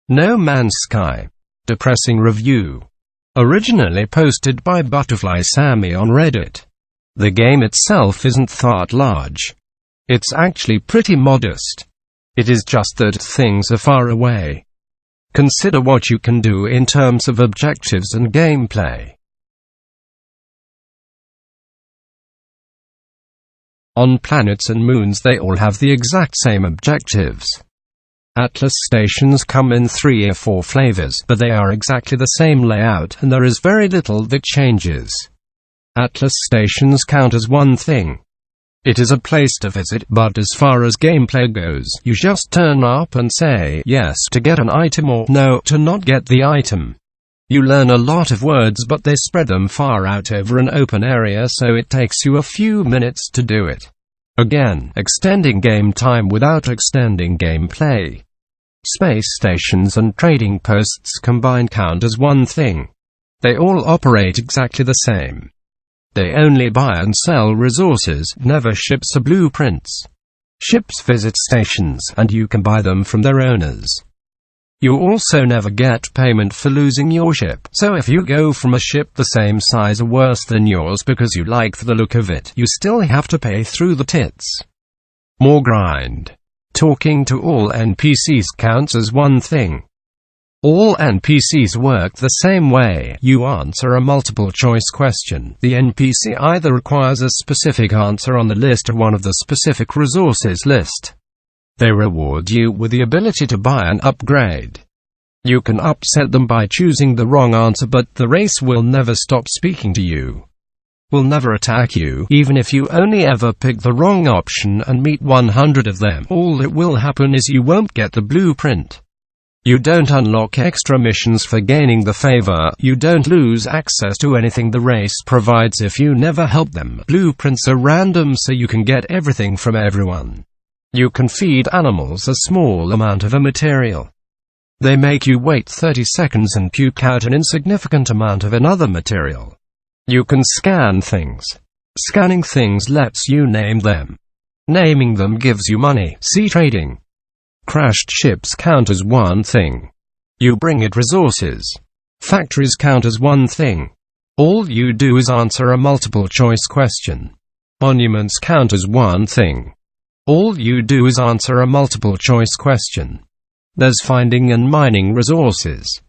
No Man's Sky. Depressing review. Originally posted by Butterfly Sammy on Reddit. The game itself isn't that large. It's actually pretty modest. It is just that things are far away. Consider what you can do in terms of objectives and gameplay. On planets and moons they all have the exact same objectives. Atlas stations come in 3 or 4 flavors, but they are exactly the same layout and there is very little that changes. Atlas stations count as one thing. It is a place to visit, but as far as gameplay goes, you just turn up and say yes to get an item or no to not get the item. You learn a lot of words, but they spread them far out over an open area, so it takes you a few minutes to do it. Again, extending game time without extending gameplay. Space stations and trading posts combined count as one thing. They all operate exactly the same. They only buy and sell resources, never ships or blueprints. Ships visit stations, and you can buy them from their owners. You also never get payment for losing your ship, so if you go from a ship the same size or worse than yours because you like the look of it, you still have to pay through the tits. More grind. Talking to all NPCs counts as one thing. All NPCs work the same way. You answer a multiple-choice question. The NPC either requires a specific answer on the list or one of the specific resources list. They reward you with the ability to buy an upgrade. You can upset them by choosing the wrong answer, but the race will never stop speaking to you. Will never attack you, even if you only ever pick the wrong option and meet 100 of them. All that will happen is you won't get the blueprint. You don't unlock extra missions for gaining the favor. You don't lose access to anything the race provides if you never help them. Blueprints are random, so you can get everything from everyone. You can feed animals a small amount of a material. They make you wait 30 seconds and puke out an insignificant amount of another material. You can scan things. Scanning things lets you name them. Naming them gives you money. See trading. Crashed ships count as one thing. You bring it resources. Factories count as one thing. All you do is answer a multiple-choice question. Monuments count as one thing. All you do is answer a multiple-choice question. There's finding and mining resources.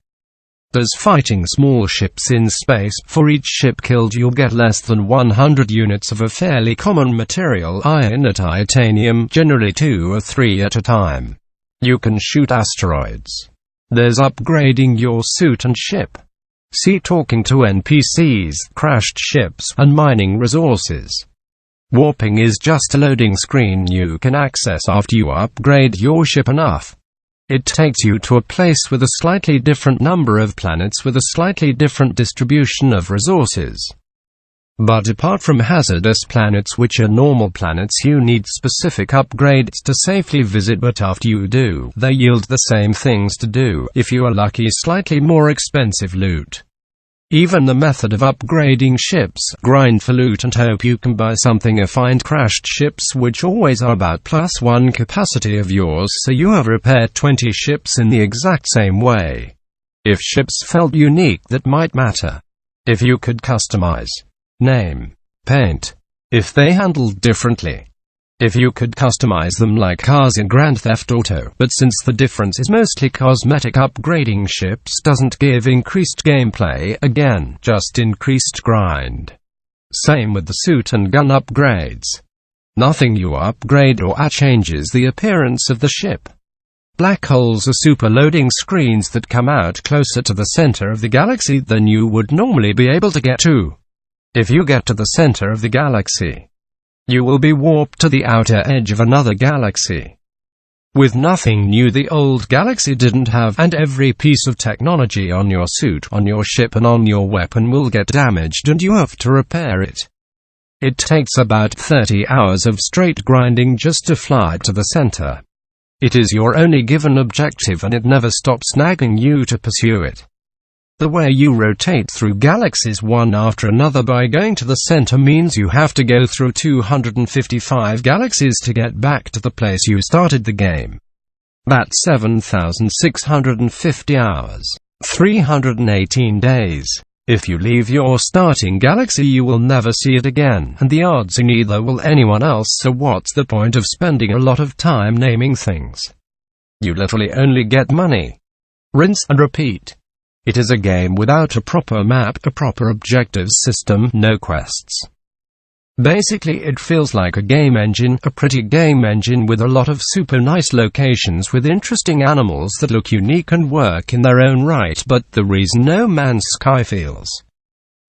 There's fighting small ships in space. For each ship killed you'll get less than 100 units of a fairly common material, iron or titanium, generally 2 or 3 at a time. You can shoot asteroids. There's upgrading your suit and ship. See talking to NPCs, crashed ships, and mining resources. Warping is just a loading screen you can access after you upgrade your ship enough. It takes you to a place with a slightly different number of planets with a slightly different distribution of resources. But apart from hazardous planets, which are normal planets, you need specific upgrades to safely visit, but after you do, they yield the same things to do, if you are lucky, slightly more expensive loot. Even the method of upgrading ships, grind for loot and hope you can buy something, or find crashed ships which always are about +1 capacity of yours, so you have repaired 20 ships in the exact same way. If ships felt unique, that might matter. If you could customize, name, paint. If they handled differently. If you could customize them like cars in Grand Theft Auto, but since the difference is mostly cosmetic, upgrading ships doesn't give increased gameplay, again, just increased grind. Same with the suit and gun upgrades. Nothing you upgrade or add changes the appearance of the ship. Black holes are super loading screens that come out closer to the center of the galaxy than you would normally be able to get to. If you get to the center of the galaxy, you will be warped to the outer edge of another galaxy. With nothing new the old galaxy didn't have, and every piece of technology on your suit, on your ship and on your weapon will get damaged and you have to repair it. It takes about 30 hours of straight grinding just to fly to the center. It is your only given objective and it never stops nagging you to pursue it. The way you rotate through galaxies one after another by going to the center means you have to go through 255 galaxies to get back to the place you started the game. That's 7,650 hours, 318 days. If you leave your starting galaxy, you will never see it again, and the odds are neither will anyone else, so what's the point of spending a lot of time naming things? You literally only get money. Rinse and repeat. It is a game without a proper map, a proper objectives system, no quests. Basically, it feels like a game engine, a pretty game engine with a lot of super nice locations with interesting animals that look unique and work in their own right, but the reason No Man's Sky feels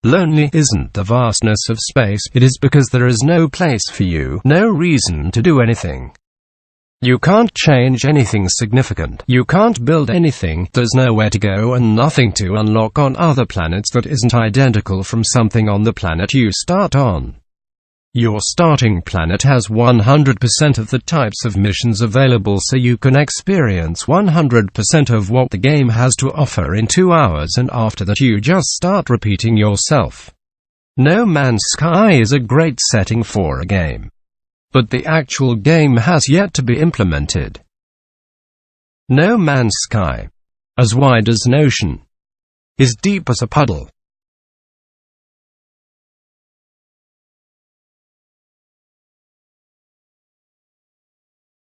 lonely isn't the vastness of space, it is because there is no place for you, no reason to do anything. You can't change anything significant, you can't build anything, there's nowhere to go and nothing to unlock on other planets that isn't identical from something on the planet you start on. Your starting planet has 100% of the types of missions available, so you can experience 100% of what the game has to offer in 2 hours, and after that you just start repeating yourself. No Man's Sky is a great setting for a game, but the actual game has yet to be implemented. No Man's Sky, as wide as an ocean, is deep as a puddle.